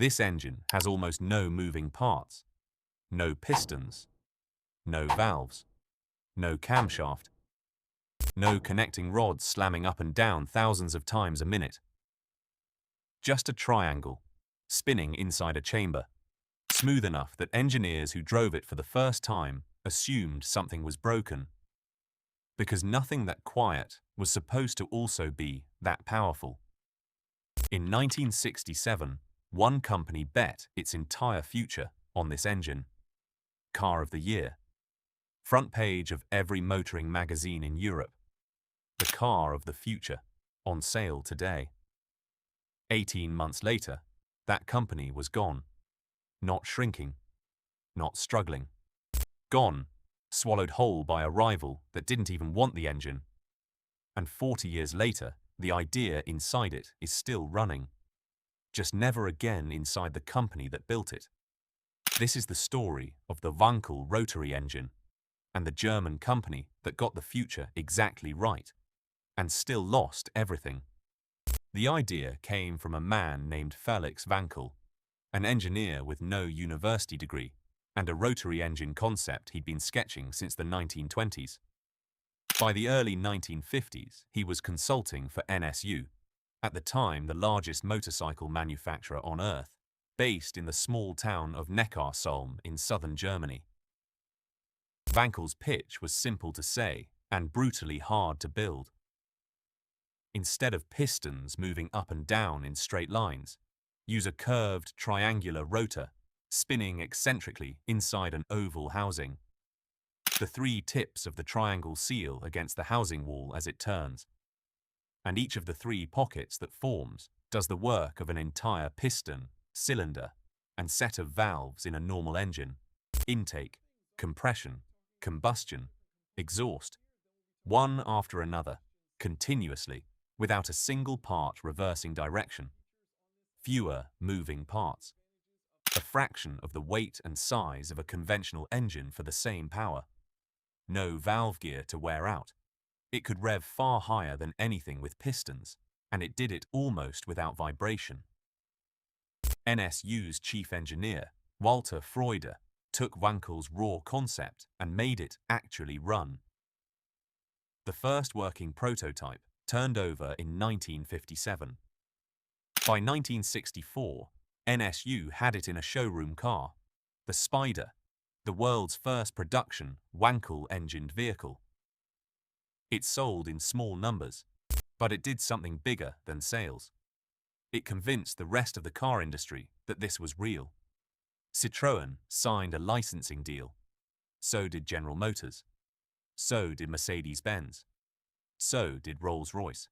This engine has almost no moving parts, no pistons, no valves, no camshaft, no connecting rods slamming up and down thousands of times a minute. Just a triangle, spinning inside a chamber, smooth enough that engineers who drove it for the first time assumed something was broken. Because nothing that quiet was supposed to also be that powerful. In 1967, one company bet its entire future on this engine. Car of the Year. Front page of every motoring magazine in Europe. The car of the future, on sale today. 18 months later, that company was gone. Not shrinking, not struggling. Gone, swallowed whole by a rival that didn't even want the engine. And 40 years later, the idea inside it is still running. Just never again inside the company that built it. This is the story of the Wankel rotary engine and the German company that got the future exactly right and still lost everything. The idea came from a man named Felix Wankel, an engineer with no university degree, and a rotary engine concept he'd been sketching since the 1920s. By the early 1950s, he was consulting for NSU, at the time the largest motorcycle manufacturer on Earth, based in the small town of Neckarsulm in southern Germany. Wankel's pitch was simple to say and brutally hard to build. Instead of pistons moving up and down in straight lines, use a curved triangular rotor spinning eccentrically inside an oval housing. The three tips of the triangle seal against the housing wall as it turns, and each of the three pockets that forms does the work of an entire piston, cylinder, and set of valves in a normal engine. Intake, compression, combustion, exhaust, one after another, continuously, without a single part reversing direction. Fewer moving parts. A fraction of the weight and size of a conventional engine for the same power. No valve gear to wear out. It could rev far higher than anything with pistons, and it did it almost without vibration. NSU's chief engineer, Walter Freude, took Wankel's raw concept and made it actually run. The first working prototype turned over in 1957. By 1964, NSU had it in a showroom car, the Spider, the world's first production Wankel-engined vehicle. It sold in small numbers, but it did something bigger than sales. It convinced the rest of the car industry that this was real. Citroën signed a licensing deal. So did General Motors. So did Mercedes-Benz. So did Rolls-Royce.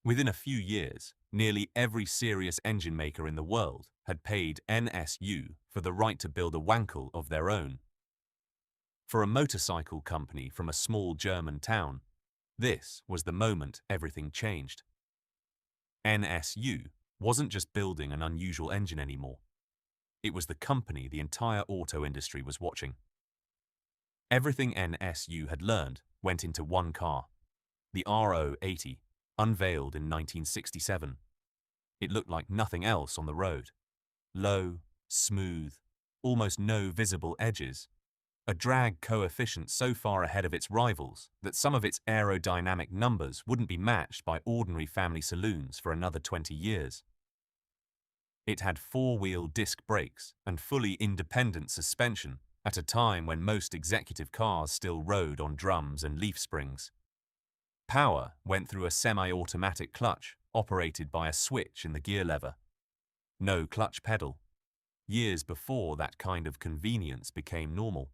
Within a few years, nearly every serious engine maker in the world had paid NSU for the right to build a Wankel of their own. For a motorcycle company from a small German town, this was the moment everything changed. NSU wasn't just building an unusual engine anymore. It was the company the entire auto industry was watching. Everything NSU had learned went into one car, the RO80, unveiled in 1967. It looked like nothing else on the road. Low, smooth, almost no visible edges. A drag coefficient so far ahead of its rivals that some of its aerodynamic numbers wouldn't be matched by ordinary family saloons for another 20 years. It had four-wheel disc brakes and fully independent suspension at a time when most executive cars still rode on drums and leaf springs. Power went through a semi-automatic clutch operated by a switch in the gear lever. No clutch pedal. Years before that kind of convenience became normal.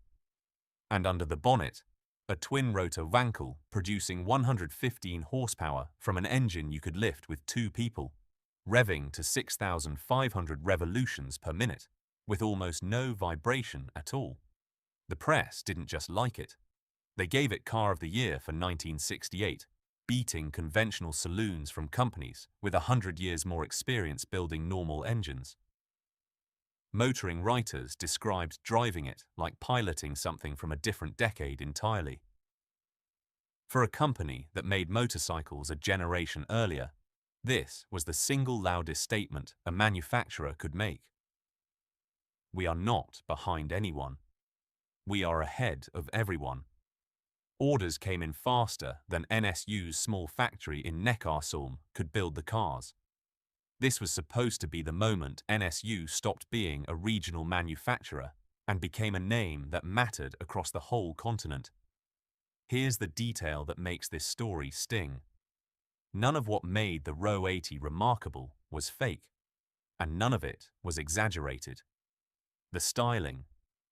And under the bonnet, a twin-rotor Wankel producing 115 horsepower from an engine you could lift with two people, revving to 6,500 revolutions per minute, with almost no vibration at all. The press didn't just like it. They gave it Car of the Year for 1968, beating conventional saloons from companies with 100 years more experience building normal engines. Motoring writers described driving it like piloting something from a different decade entirely. For a company that made motorcycles a generation earlier, This was the single loudest statement a manufacturer could make. We are not behind anyone. We are ahead of everyone. Orders came in faster than NSU's small factory in Neckarsulm could build the cars. This was supposed to be the moment NSU stopped being a regional manufacturer and became a name that mattered across the whole continent. Here's the detail that makes this story sting. None of what made the Row 80 remarkable was fake, and none of it was exaggerated. The styling,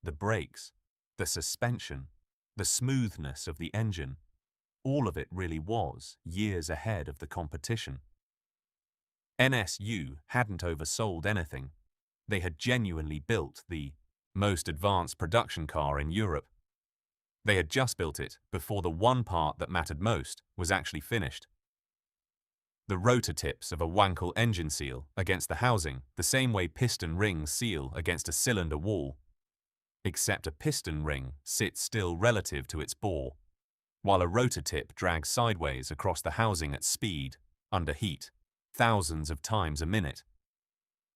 the brakes, the suspension, the smoothness of the engine, all of it really was years ahead of the competition. NSU hadn't oversold anything. They had genuinely built the most advanced production car in Europe. They had just built it before the one part that mattered most was actually finished. The rotor tips of a Wankel engine seal against the housing the same way piston rings seal against a cylinder wall. Except a piston ring sits still relative to its bore, while a rotor tip drags sideways across the housing at speed, under heat, thousands of times a minute.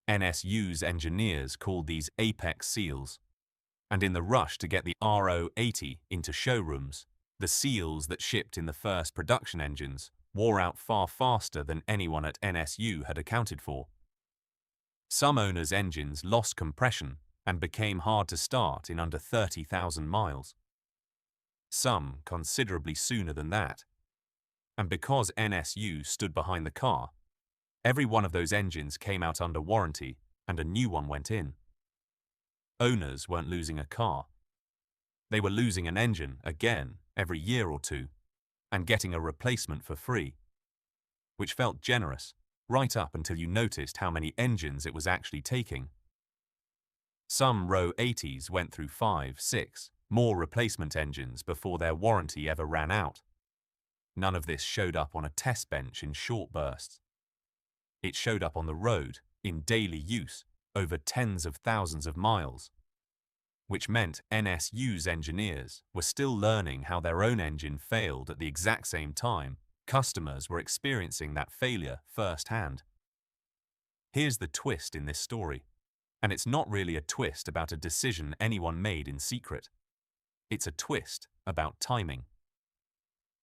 NSU's engineers called these apex seals, and in the rush to get the RO 80 into showrooms, the seals that shipped in the first production engines wore out far faster than anyone at NSU had accounted for. Some owners' engines lost compression and became hard to start in under 30,000 miles. Some considerably sooner than that. And because NSU stood behind the car, every one of those engines came out under warranty and a new one went in. Owners weren't losing a car. They were losing an engine again every year or two and getting a replacement for free, which felt generous right up until you noticed how many engines it was actually taking. Some Row 80s went through 5, 6 more replacement engines before their warranty ever ran out. None of this showed up on a test bench in short bursts. It showed up on the road, in daily use, over tens of thousands of miles, which meant NSU's engineers were still learning how their own engine failed at the exact same time customers were experiencing that failure firsthand. Here's the twist in this story, and it's not really a twist about a decision anyone made in secret. It's a twist about timing.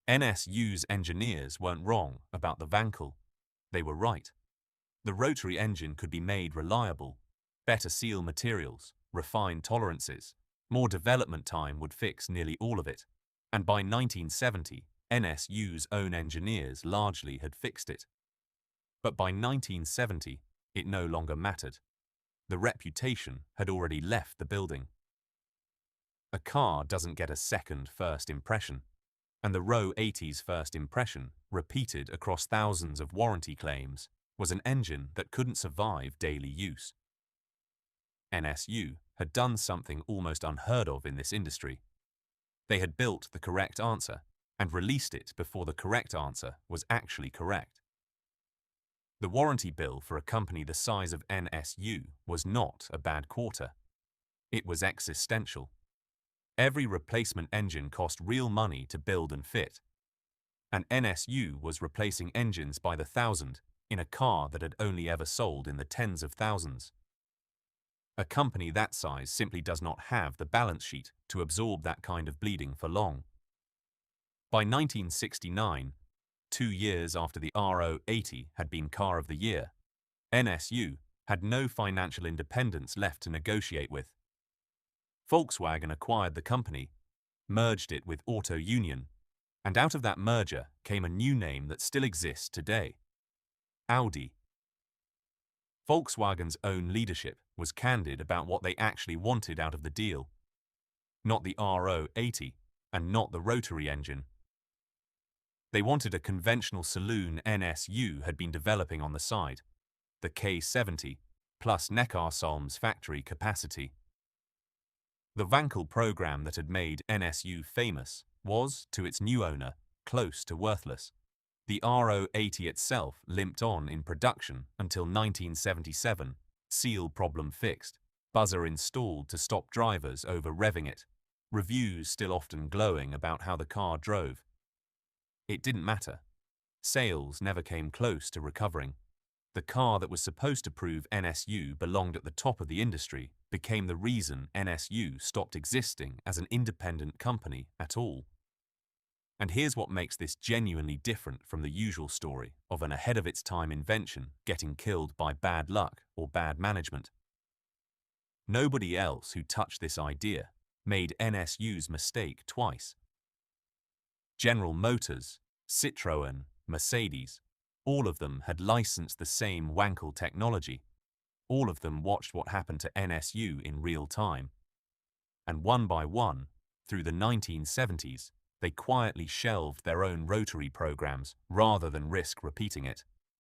NSU's engineers weren't wrong about the Wankel. They were right. The rotary engine could be made reliable. Better seal materials, refined tolerances, more development time would fix nearly all of it. And by 1970, NSU's own engineers largely had fixed it. But by 1970, it no longer mattered. The reputation had already left the building. A car doesn't get a second first impression, and the Row 80's first impression, repeated across thousands of warranty claims, was an engine that couldn't survive daily use. NSU had done something almost unheard of in this industry. They had built the correct answer and released it before the correct answer was actually correct. The warranty bill for a company the size of NSU was not a bad quarter. It was existential. Every replacement engine cost real money to build and fit. And NSU was replacing engines by the thousand in a car that had only ever sold in the tens of thousands. A company that size simply does not have the balance sheet to absorb that kind of bleeding for long. By 1969, 2 years after the RO 80 had been Car of the Year, NSU had no financial independence left to negotiate with. Volkswagen acquired the company, merged it with Auto Union, and out of that merger came a new name that still exists today: Audi. Volkswagen's own leadership was candid about what they actually wanted out of the deal. Not the RO 80 and not the rotary engine. They wanted a conventional saloon NSU had been developing on the side, the K70, plus Neckarsulm's factory capacity. The Wankel program that had made NSU famous was, to its new owner, close to worthless. The RO 80 itself limped on in production until 1977, seal problem fixed, buzzer installed to stop drivers over revving it, reviews still often glowing about how the car drove. It didn't matter. Sales never came close to recovering. The car that was supposed to prove NSU belonged at the top of the industry became the reason NSU stopped existing as an independent company at all. And here's what makes this genuinely different from the usual story of an ahead-of-its-time invention getting killed by bad luck or bad management. Nobody else who touched this idea made NSU's mistake twice. General Motors, Citroën, Mercedes, all of them had licensed the same Wankel technology. All of them watched what happened to NSU in real time. And one by one, through the 1970s, they quietly shelved their own rotary programs rather than risk repeating it.